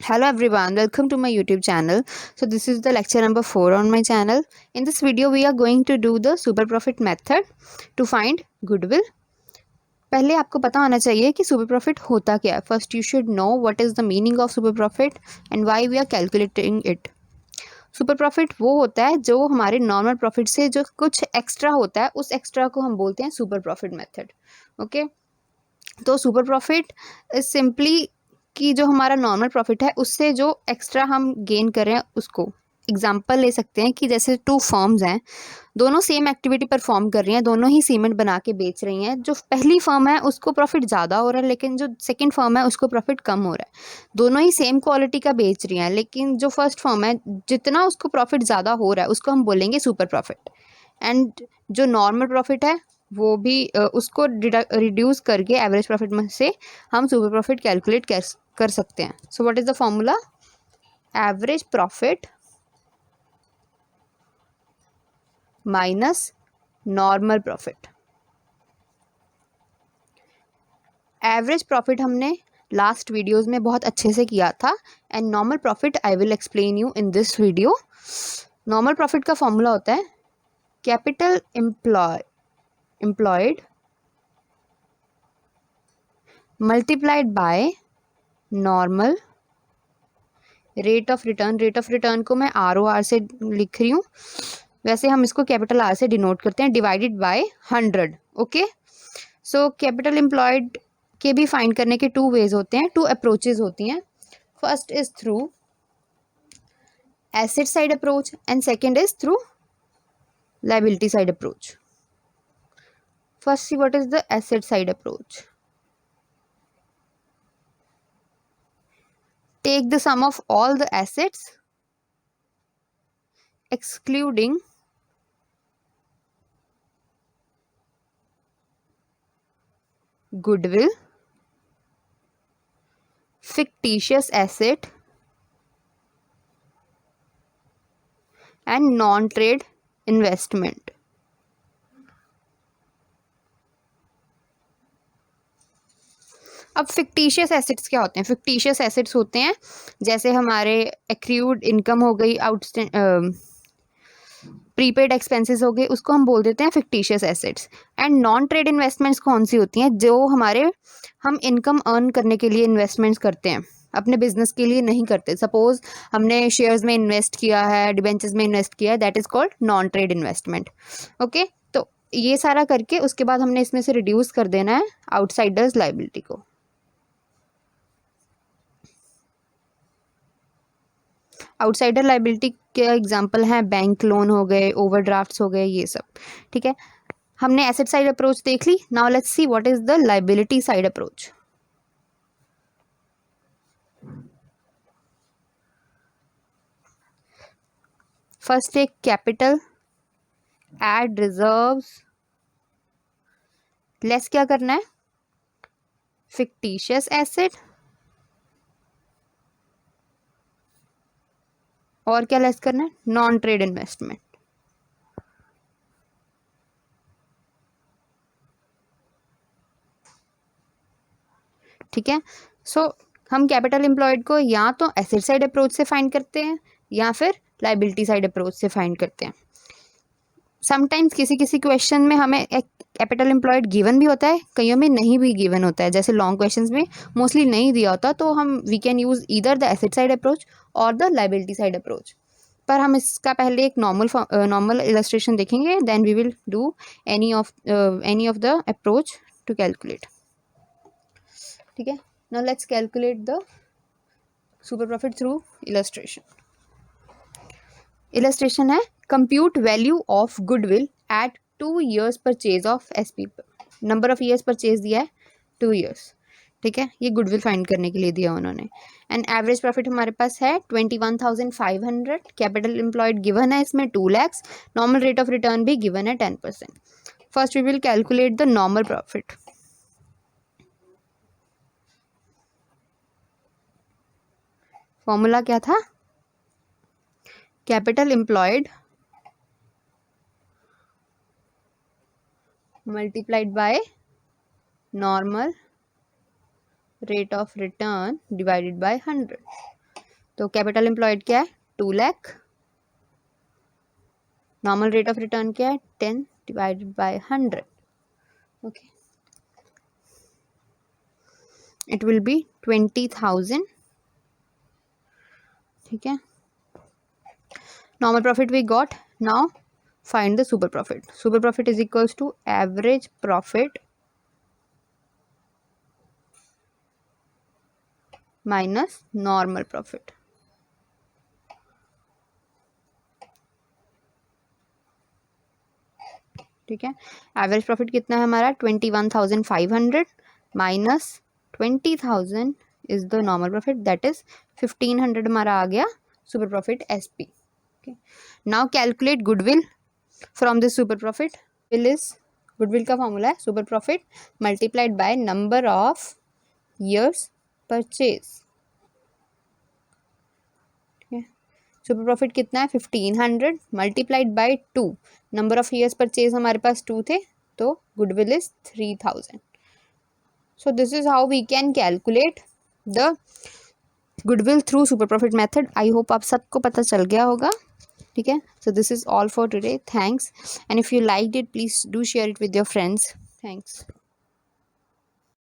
Hello everyone, welcome to my YouTube channel. So this is the lecture number 4 on my channel. In this video we are going to do the super profit method to find goodwill. पहले आपको पता होना चाहिए कि super profit होता क्या है. First you should know what is the meaning of super profit and why we are calculating it. Super profit वो होता है जो हमारे नॉर्मल प्रॉफिट से जो कुछ एक्स्ट्रा होता है, उस एक्स्ट्रा को हम बोलते हैं सुपर प्रॉफिट मेथड. ओके, तो सुपर प्रॉफिट इज सिंपली कि जो हमारा नॉर्मल प्रॉफिट है उससे जो एक्स्ट्रा हम गेन कर रहे हैं उसको. एग्जाम्पल ले सकते हैं कि जैसे 2 फर्म्स हैं, दोनों सेम एक्टिविटी परफॉर्म कर रही हैं, दोनों ही सीमेंट बना के बेच रही हैं. जो पहली फर्म है उसको प्रॉफिट ज़्यादा हो रहा है, लेकिन जो सेकंड फर्म है उसको प्रॉफिट कम हो रहा है. दोनों ही सेम क्वालिटी का बेच रही हैं, लेकिन जो फर्स्ट फर्म है जितना उसको प्रॉफिट ज़्यादा हो रहा है उसको हम बोलेंगे सुपर प्रॉफिट. एंड जो नॉर्मल प्रॉफिट है वो भी उसको रिड्यूस करके एवरेज प्रॉफिट में से हम सुपर प्रॉफिट कैलकुलेट कर सकते हैं. So what is the formula? Average profit minus normal profit. Average profit हमने लास्ट वीडियोस में बहुत अच्छे से किया था and normal profit I will explain you in this video. Normal profit का फॉर्मूला होता है capital employed multiplied by normal rate of return. Rate of return को मैं ROR से लिख रही हूँ, वैसे हम इसको कैपिटल R से डिनोट करते हैं, divided by 100. Okay, so capital employed के भी फाइंड करने के 2 वेज होते हैं, 2 अप्रोचेज होती हैं. First is through asset side approach and second is through liability side approach. First C what is the asset side approach. Take the sum of all the assets excluding goodwill, fictitious asset and non-trade investment. अब fictitious assets क्या होते हैं? Fictitious assets होते हैं जैसे हमारे accrued income हो गई, प्रीपेड एक्सपेंसेस हो गए, उसको हम बोल देते हैं fictitious assets. And non trade investments कौन सी होती हैं? जो हमारे हम इनकम अर्न करने के लिए इन्वेस्टमेंट्स करते हैं, अपने बिजनेस के लिए नहीं करते. सपोज हमने शेयर्स में इन्वेस्ट किया है, डिबेंचर्स में इन्वेस्ट किया है, that is called non trade investment. Okay, तो ये सारा करके उसके बाद हमने इसमें से रिड्यूस कर देना है आउटसाइडर्स लाइबिलिटी को. आउटसाइडर लाइबिलिटी के एग्जांपल हैं बैंक लोन हो गए, ओवरड्राफ्ट्स हो गए, ये सब. ठीक है, हमने एसेट साइड अप्रोच देख ली. Now let's see what is the liability side approach. First एक कैपिटल एड रिजर्व्स लेस क्या करना है? फिक्टिशियस एसेट और क्या लेस करना है? Non trade investment. ठीक है, सो हम कैपिटल एम्प्लॉयड को या तो एसेट साइड अप्रोच से फाइंड करते हैं या फिर लाइबिलिटी साइड अप्रोच से फाइंड करते हैं. समटाइम्स किसी किसी क्वेश्चन में हमें एक कैपिटल एम्प्लॉयड गिवन भी होता है, कईयों में नहीं भी गिवन होता है. जैसे लॉन्ग क्वेश्चंस में मोस्टली नहीं दिया होता, तो हम we can use either the asset side approach और द लाइबिलिटी साइड अप्रोच. पर हम इसका पहले एक नॉर्मल इलस्ट्रेशन देखेंगे, then we will do any of the approach to calculate. ठीक है, now let's calculate the super profit through illustration. Illustration है compute value of goodwill at 2 years purchase of SP. Number of years purchase दिया है 2 years. ठीक है, ये goodwill find करने के लिए दिया उन्होंने. एंड एवरेज प्रॉफिट हमारे पास है 21,500. कैपिटल एम्प्लॉयड गिवन है इसमें 2 lakhs. Normal rate of return भी गिवन है 10%. First we will calculate the normal profit. Formula क्या था? Capital employed multiplied by normal rate of return divided by 100. तो कैपिटल एम्प्लॉयड क्या है 2 lakh, normal rate of return क्या है 10 divided by 100, okay, it will be 20,000, ठीक है। Normal profit we got, now find the super profit. Super profit is equals to average profit minus normal profit. ठीक है, average profit कितना है हमारा 21,500 minus 20,000 is the normal profit, that is 1,500 हमारा आ गया super profit SP. Okay, now calculate goodwill from this super profit. Goodwill का formula है super profit multiplied by number of years purchase. Super profit कितना है 1,500 multiplied by 2, number of years purchase हमारे पास 2 थे, तो goodwill is 3,000. So this is how we can calculate the goodwill through super profit method. I hope आप सबको पता चल गया होगा. ठीक है, so this is all for today. Thanks, and if you like it please do share it with your friends. Thanks.